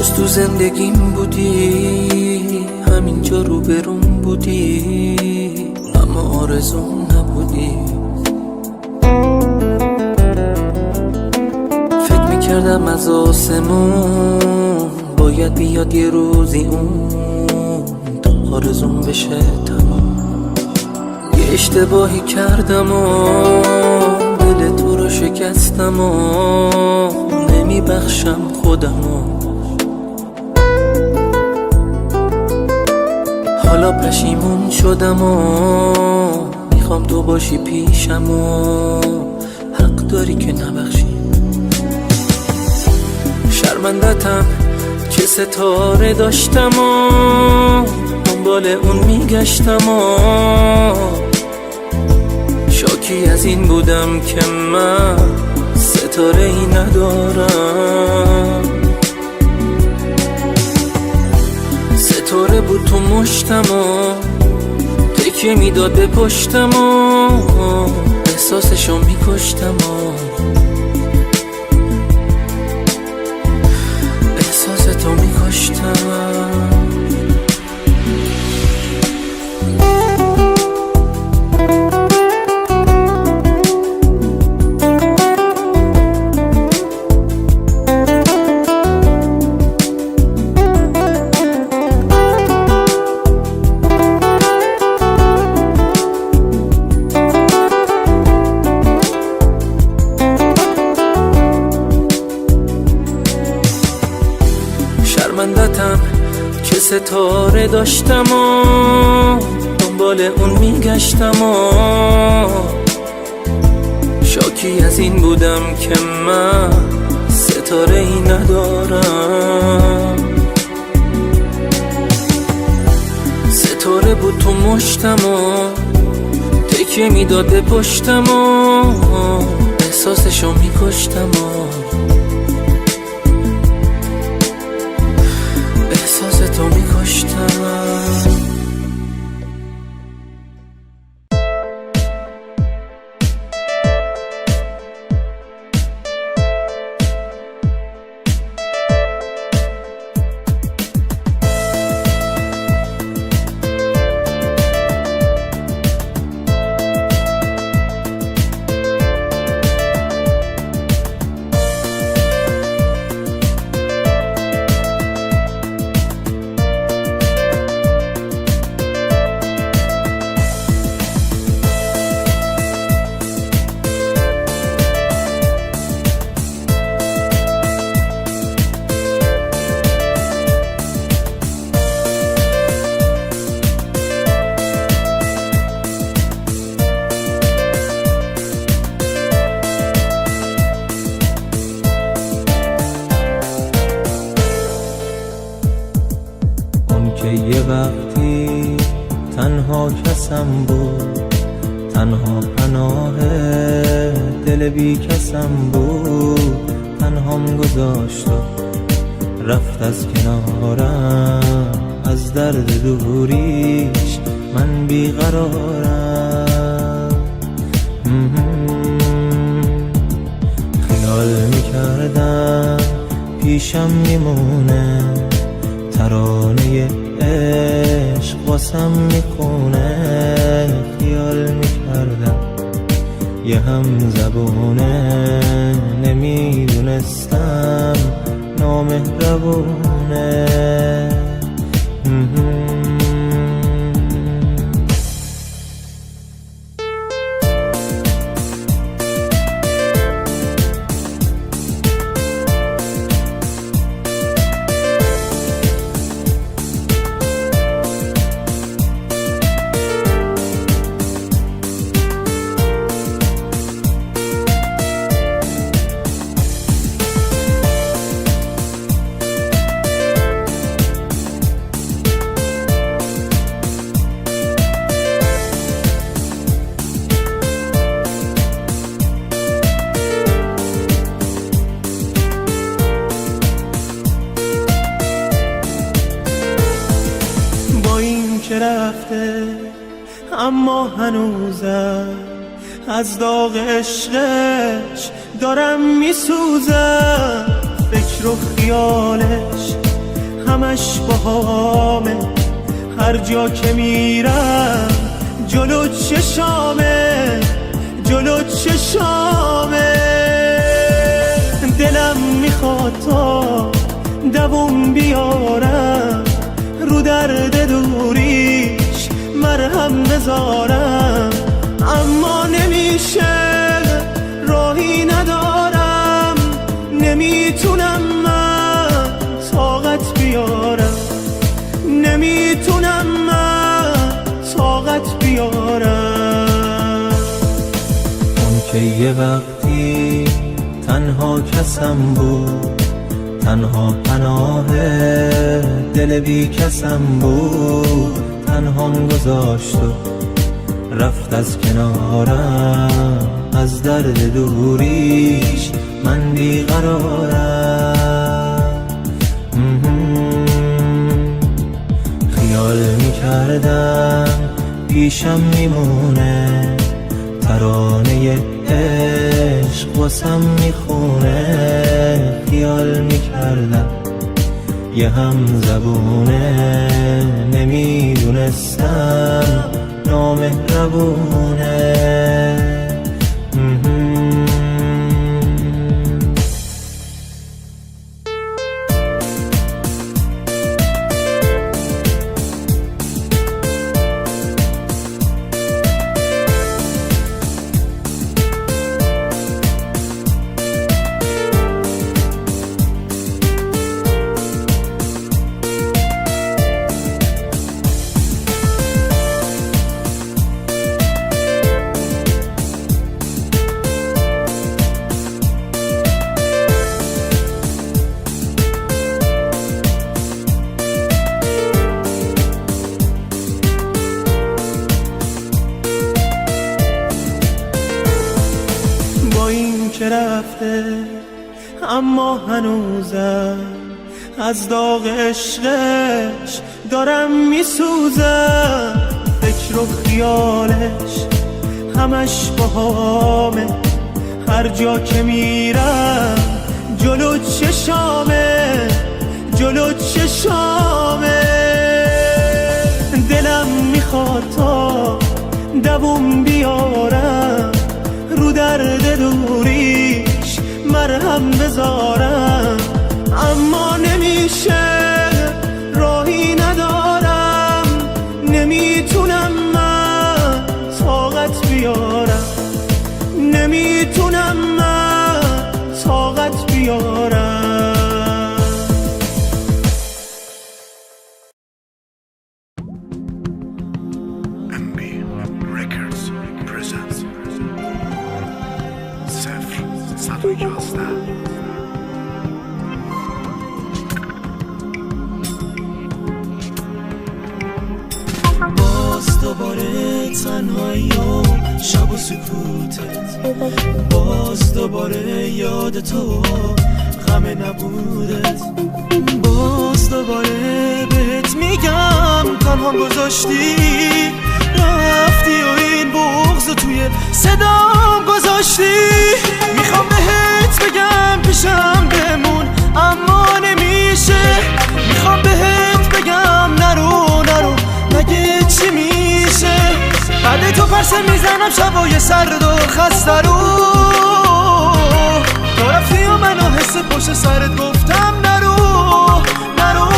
روز تو زندگیم بودی، همینجا رو برون بودی، اما آرزوم نبودی. فکر میکردم از آسمون باید بیاد یه روزی اون تا آرزوم بشه تمام. یه اشتباهی کردم و دل تو رو شکستم و نمیبخشم خودمو. حالا پشیمون شدم و میخوام تو باشی پیشم و حق داری که نبخشی. شرمندتم که ستاره داشتم و دنبال اون میگشتم و شاکی از این بودم که من ستاره ای ندارم. ستاره بود تو مشتم و تکیه میداد به پشتم و احساسشو میکشتم و احساستو میکشتم. شرمندتم که ستاره داشتم و دنبال اون میگشتم و شاکی از این بودم که من ستاره ای ندارم. ستاره بود تو مشتم و تکیه میداد به پشتم و احساسشو میکشتم و احساستو میکشتم. که یه وقتی تنها کسم بود، تنها پناه دل بی کسم بود، تنهام گذاشت و رفت از کنارم. از درد دوریش من بیقرارم. خیال میکردم پیشم میمونه، ترانه عشق واسم میخونه. خیال میکردم یه هم زبونه، نمیدونستم نامهربونه. که رفته اما هنوزم از داغ عشقش دارم میسوزم. فکر و خیالش همش باهامه، هر جا که میرم جلو چشامه، جلو چشامه. دلم میخواد تا دووم بیارم، رو درد دوریش مرهم بذارم، اما نمیشه، راهی ندارم، نمیتونم من طاقت بیارم، نمیتونم من طاقت بیارم. اون که یه وقتی تنها کسم بود، تنها پناه دل بی کسم بود، تنهام گذاشت و رفت از کنارم، از درد دوریش من بیقرارم. خیال میکردم پیشم میمونه، ترانه عشق واسم میخونه. خیال میکردم یه هم زبونه، نمیدونستم نامهربونه. که رفته اما هنوزم از داغ عشقش دارم میسوزم. فکر و خیالش همش باهامه، هر جا که میرم جلو چشامه، جلو چشامه. دلم میخواد تا دووم بیارم، رو درد دوریش مرهم بذارم، اما نمیشه، راهی ندارم، نمیتونم من طاقت بیارم، نمیتونم من طاقت بیارم. MB Records presents 0-111. باز دوباره تنهایی و شب و سکوتت، باز دوباره یاد تو غم نبودت، باز دوباره بهت میگم تنها گذاشتی، رفتی و این بغض توی صدام گذاشتی. میخوام بهت بگم پیشم بمون اما نمیشه، میخوام بهت بگم نرو نرو مگه چی میشه. بعد تو پرسه میزنم شبای سرد و خسته رو، تو رفتی و منو حس پشت سرت گفتم نرو نرو.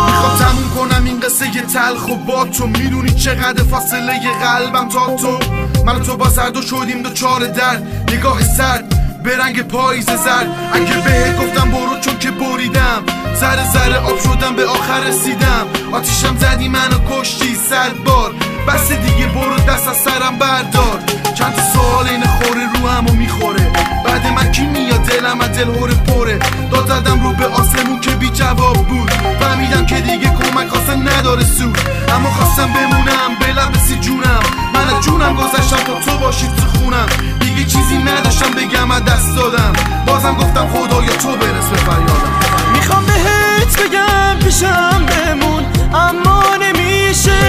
میخوام تموم کنم این قصه تلخ و با تو، میدونی چقدر فاصله قلبم تا تو. من و تو با سرد و شدیم دوچار درد، نگاه سرد به رنگ پاییز زرد. اگه بهت گفتم برو چون که بریدم، ذره ذره آب شدم به آخر رسیدم. آتیشم زدی منو کشتی 100 بار، بس دیگه برو دست از سرم بردار. چند تا سوال این خوره رو همو میخوره، بعد من کی میاد دلم از دل هوره پره. داد زدم رو به آسمون که بی جواب بود، فهمیدم که دیگه کمک اصلا نداره سود. اما خواستم بمونم به لبسی جونم، من از جونم گذشتم تا تو باشی تو خونم. دیگه چیزی نداشتم بگم از دست دادم، بازم گفتم خدایا تو برس به فریادم. میخوام بهت بگم پیشم بمون اما نمیشه،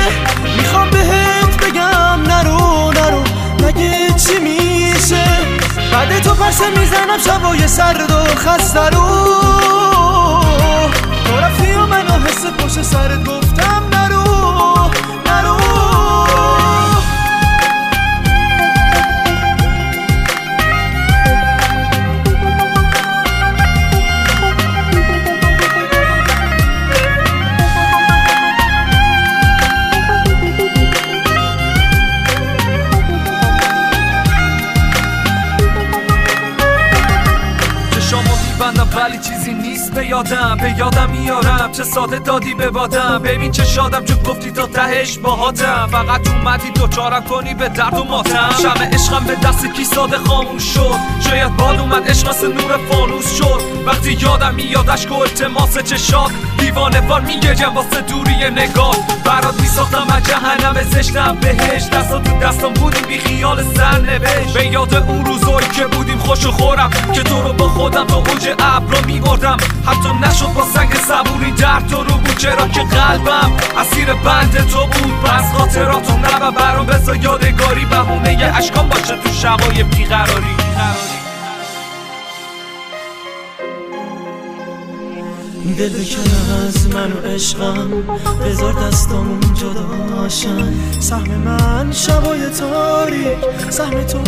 میخوام بهت بگم نرو نرو مگه چی میشه. بعد تو پرسه میزنم شبای سرد و خسته رو، تو رفتی و پشت سرت گفتم نرو نرو. ولی چیزی نیست به یادم میارم چه ساده دادی به بادم. ببین چه شادم چون گفتی تا تهش باهاتم، فقط اومدی دوچارم کنی به درد و ماتم. شمع عشقم به دست کی ساده خاموش شد، شاید باد اومد عشق مثل نور فانوس شد. وقتی یادم میاد اشک و التماس چشات، دیوانه وار میگریم واسه دوری نگاه. برات میساختم از جهنم زشتم بهش، دستا تو دستم بودیم بی خیال سرنوشت. به یاد اون روزایی که بودیم خوش و خورم، که تو رو با خودم تا اوج ابرا میبردم. حتی نشد با سنگ صبوری درد تو رو بود، چرا که قلبم اسیر بند تو بود. پس خاطراتو نبر برام بذار یادگاری، بهونه اشکام باشه تو شبای بیقراری. دل بکن از من و عشقم، بذار دستامون جداشن. سهم من شبای تاریک، سهم تو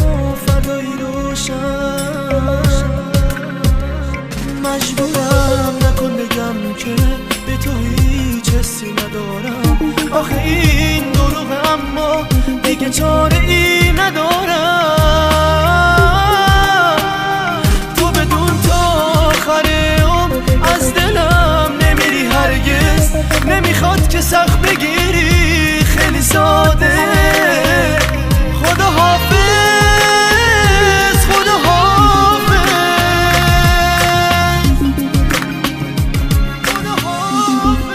فردایی روشن. مجبورم نکن بگم که به تو هیچ حسی ندارم. آخه این دروغه اما دیگه چاره ای ندارم. تو بدون تا آخر از دلم نمیری هرگز، نمیخواد که سخت بگیری خیلی ساده. خدا حافظ خدا حافظ خدا حافظ.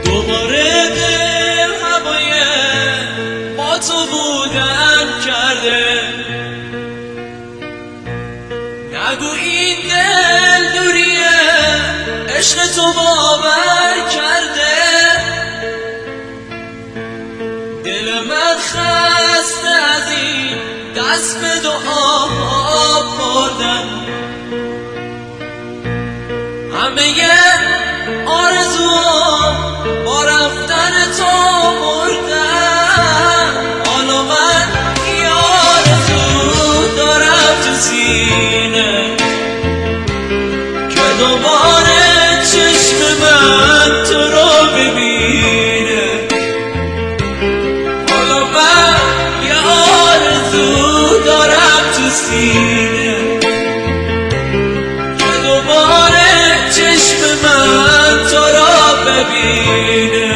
دوباره دل هوای با تو بودن کرده، نگو این دل دوریه عشق تو باور کرده. دل من خسته از این دست به دعا بردن، همه آرزوام با رفتن تو مردن. حالا من یه آرزو دارم تو سینه که دوباره چشم من تو رو ببینه. حالا من یه آرزو دارم تو سینه که دوباره چشم من تو رو ببینه.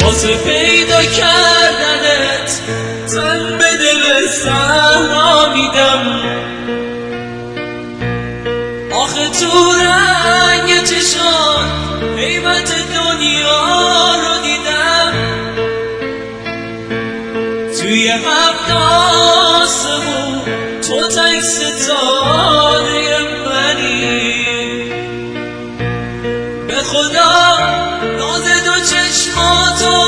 واسه پیدا کردنت تن به دل صحرا میدم. آخه تو رنگ چشان حیبت دنیا رو دیدم. توی هفت آسمون تو تک ستاره منی. به خدا ناز دو چشماتو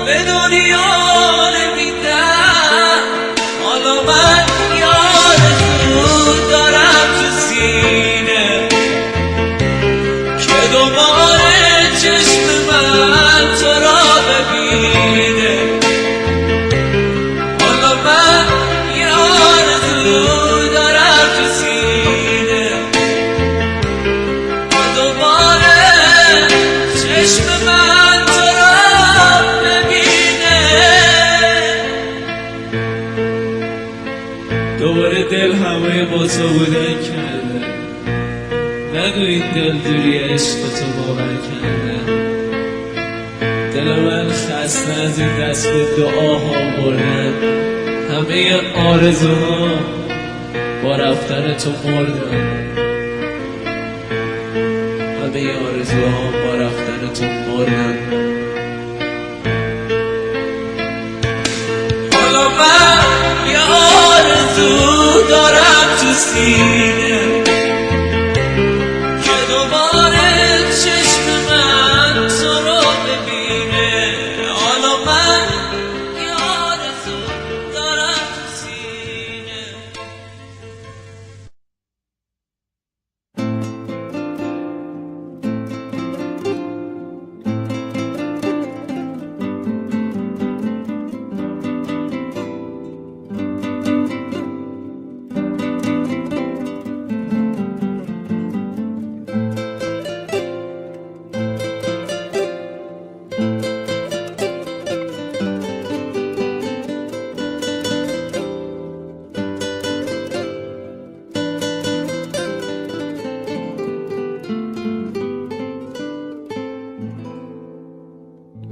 به دنیا نمیدم. حالا من یه آرزو دارم تو سینه که دوباره چشم من تو را ببینه. حالا من یه بودن کرده نگو این دل دوری عشق تو باور کرده دل من خسته از این دست دعاها بردن همه آرزوها با رفتن تو مردن همه آرزوها با رفتن تو مردن حالا من یه آرزو دارم تو سینه که دوباره چشم من تو رو ببینه حالا من یه آرزو دارم تو سینه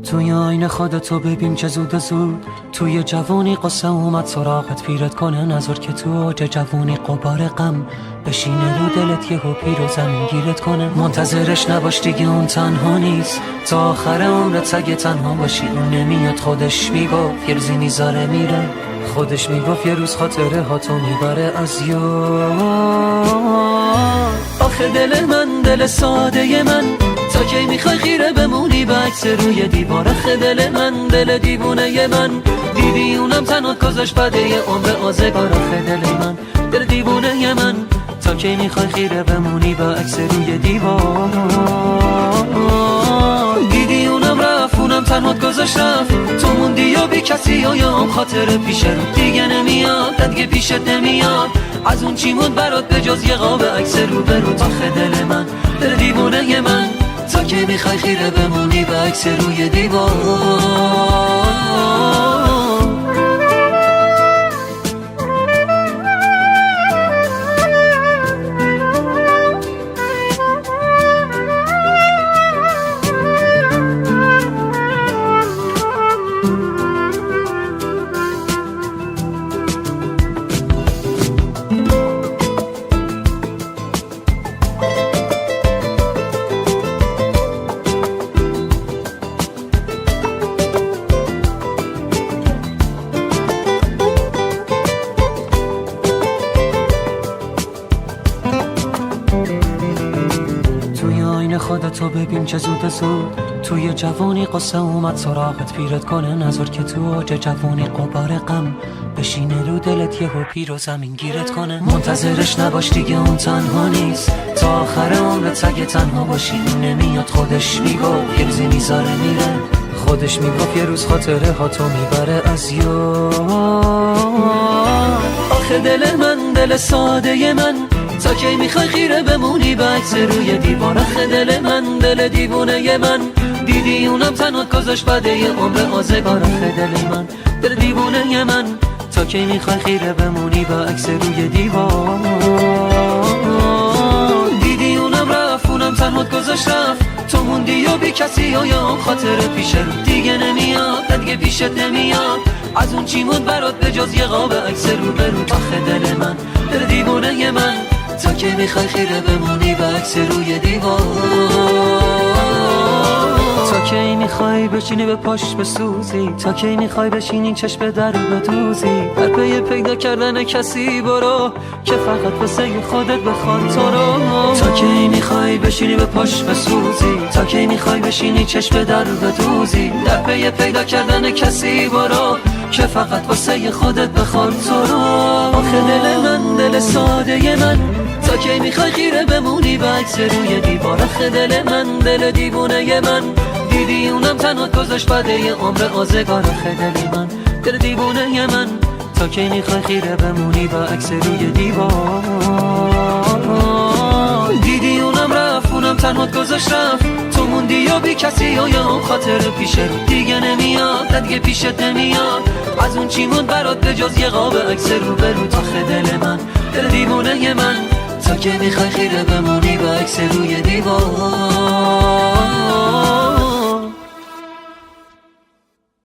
توی آینه خودتو ببین چه زود زود توی جوانی قصه اومد سراغت پیرت کنه نظر که تو اوج جوانی قبار غم بشینه رو دلت یهو پیر و زمین گیرت کنه منتظرش نباش دیگه اون تنها نیست تا آخر عمرت اگه تنها باشی اون نمیاد خودش میگفت یه روزی میذاره میره خودش میگفت یه روز خاطره ها تو میبره از یاد آخه دل من دل ساده من تا کی میخوای خیره بمونی به عکس روی دیوار آخه دل من دل دیوونه من دیدی اونم تنها گذاشت بده یه عمر آزگار آخه دل من دل دیوونه من تا کی میخوای خیره بمونی به عکس روی دیوار دیدی اونم رفت اونم تنها گذاشت رفت تو موندی یا بی کسی یا هم خاطر پیش رو دیگه نمیاد دیگه پیشت نمیاد از اون چی موند برات به جز یه قاب عکس رو برو آخه دل من دل دیوونه من تا که میخوای خیره بمونی به عکس روی دیوار خودتو ببین چه زود زود توی جوانی قصه اومد سراغت پیرت کنه نظر که تو اوج جوانی قبار غم بشینه رو دلت یهو پیر و زمین گیرت کنه منتظرش نباش دیگه اون تنها نیست تا آخر عمرت اگه تنها باشی نمیاد خودش میگفت یه روزی میذاره میره خودش میگفت یه روز خاطره ها تو میبره از یاد آخه دل من دل ساده من تا کی میخوای خیره بمونی به عکس روی دیوار آخه دل من دل دیوونه من دیدی اونم تنها گذاشت بده یه عمر آزگار آخه دل من دل دیوونه من تا کی میخوای خیره بمونی به عکس روی دیوار دیدی اونم رفت اونم تنها گذاشت رفت تو موندی یا بی کسی یا هم خاطر پیش رو دیگه نمیاد دیگه پیشت نمیاد از اون چی موند برات به جز یه قاب عکس رو برو آخه دل من دل دیوونه من تا که میخوای خیره بمونی به عکس روی دیوار تا کی میخوای بشینی به پاش بسوزی تا کی میخوای بشینی چشم در بدوزی در پی پیدا کردن کسی برو که فقط واسه خودت بخواد تو رو تا کی میخوای بشینی به پاش بسوزی تا کی میخوای بشینی چشم در بدوزی در پی پیدا کردن کسی برو که فقط واسه خودت بخواد تو رو آخه دل من دل ساده من تا کی میخوای خیره بمونی به عکس روی دیوار آخه دل من دل دیوونه من دیدی اونم تنها گذاشت بده یه عمر آزگار آخه دل من دل دیوونه من تا کی میخوای خیره بمونی به عکس روی دیوار دیدی اونم رفت اونم تنها گذاشت رفت تو موندی یا بی کسی یا هم خاطر پیش رو دیگه نمیاد دیگه پیشت نمیاد از اون چی موند برات به جز یه قاب عکس رو برو آخه دل من دل دیوونه من تو که میخوای خیره بمونی با عکس روی دیوار